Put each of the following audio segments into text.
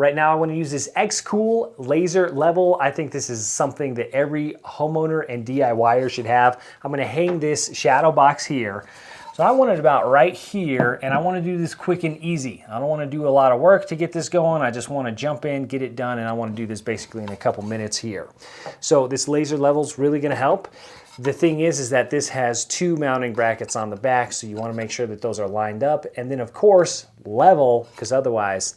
Right now I want to use this Xcool laser level. I think this is something that every homeowner and DIYer should have. I'm going to hang this shadow box here. So I want it about right here, and I want to do this quick and easy. I don't want to do a lot of work to get this going. I just want to jump in, get it done, and I want to do this basically in a couple minutes here. So this laser level is really going to help. The thing is that this has two mounting brackets on the back, so you want to make sure that those are lined up. And then of course, level, because otherwise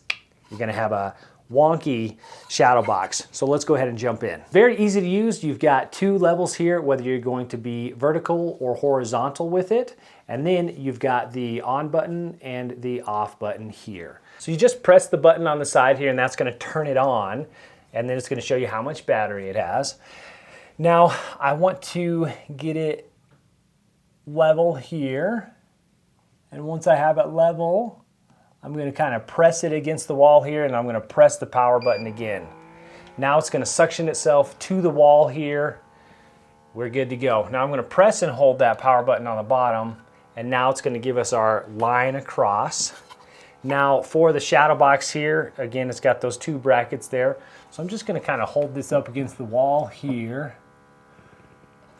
you're going to have a wonky shadow box. So let's go ahead and jump in. Very easy to use. You've got two levels here, whether you're going to be vertical or horizontal with it. And then you've got the on button and the off button here. So you just press the button on the side here and that's going to turn it on. And then it's going to show you how much battery it has. Now I want to get it level here. And once I have it level, I'm going to kind of press it against the wall here, and I'm going to press the power button again. Now it's going to suction itself to the wall here. We're good to go. Now I'm going to press and hold that power button on the bottom, and now it's going to give us our line across. Now for the shadow box here, again, it's got those two brackets there. So I'm just going to kind of hold this up against the wall here.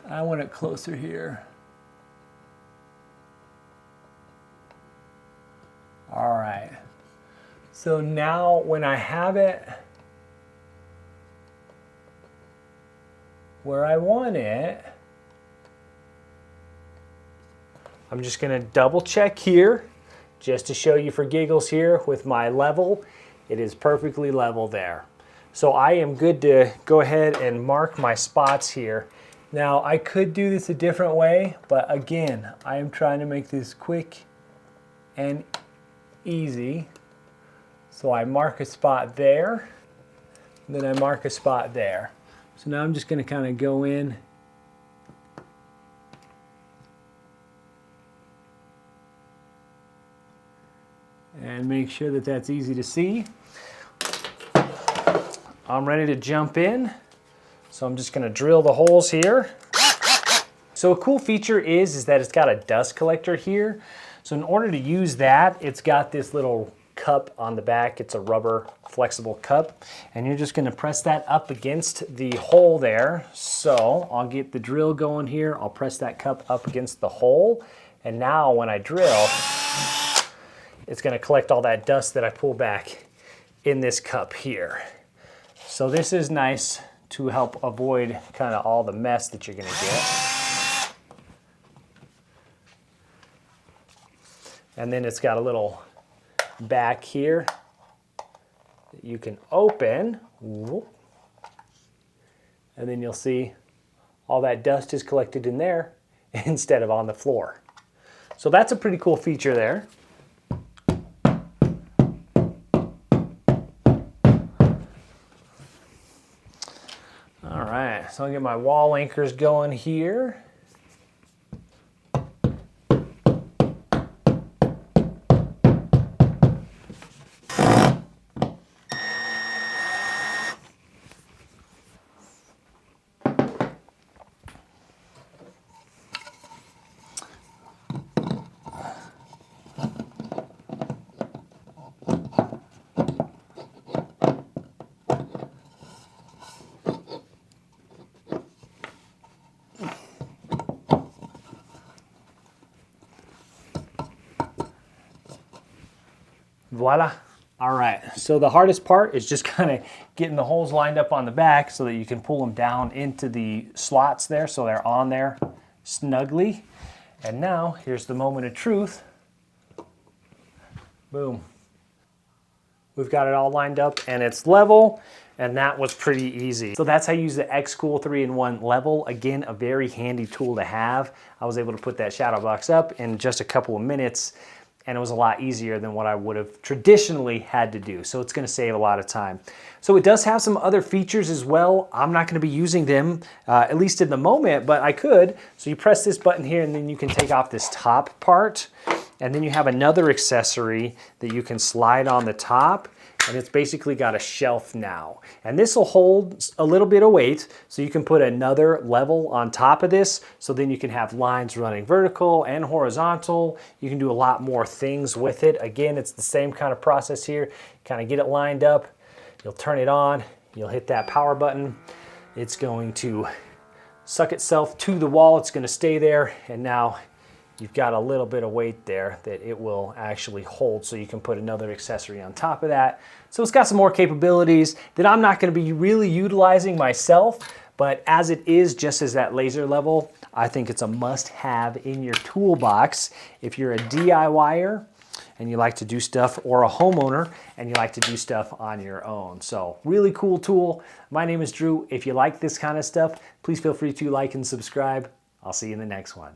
I want it closer here. All right, so now when I have it where I want it, I'm just gonna double check here just to show you for giggles here with my level. It is perfectly level there. So I am good to go ahead and mark my spots here. Now I could do this a different way, but again, I am trying to make this quick and easy. So I mark a spot there, then I mark a spot there. So now I'm just going to kind of go in and make sure that that's easy to see. I'm ready to jump in. So I'm just going to drill the holes here. So a cool feature is that it's got a dust collector here. So in order to use that, it's got this little cup on the back. It's a rubber flexible cup. And you're just going to press that up against the hole there. So I'll get the drill going here. I'll press that cup up against the hole. And now when I drill, it's going to collect all that dust that I pull back in this cup here. So this is nice to help avoid kind of all the mess that you're going to get. And then it's got a little back here that you can open. And then you'll see all that dust is collected in there instead of on the floor. So that's a pretty cool feature there. All right, so I'll get my wall anchors going here. Voila. All right, so the hardest part is just kind of getting the holes lined up on the back so that you can pull them down into the slots there so they're on there snugly. And now, here's the moment of truth. Boom. We've got it all lined up and it's level, and that was pretty easy. So that's how you use the Xcool 3-in-1 level. Again, a very handy tool to have. I was able to put that shadow box up in just a couple of minutes, and it was a lot easier than what I would have traditionally had to do. So it's going to save a lot of time. So it does have some other features as well. I'm not going to be using them, at least in the moment, but I could. So you press this button here and then you can take off this top part. And then you have another accessory that you can slide on the top, and it's basically got a shelf now. And this will hold a little bit of weight, so you can put another level on top of this, so then you can have lines running vertical and horizontal. You can do a lot more things with it. Again, it's the same kind of process here. Kind of get it lined up, You'll turn it on, you'll hit that power button. It's going to suck itself to the wall. It's going to stay there, and now you've got a little bit of weight there that it will actually hold, so you can put another accessory on top of that. So it's got some more capabilities that I'm not going to be really utilizing myself, but as it is just as that laser level, I think it's a must-have in your toolbox if you're a DIYer and you like to do stuff, or a homeowner and you like to do stuff on your own. So really cool tool. My name is Drew. If you like this kind of stuff, please feel free to like and subscribe. I'll see you in the next one.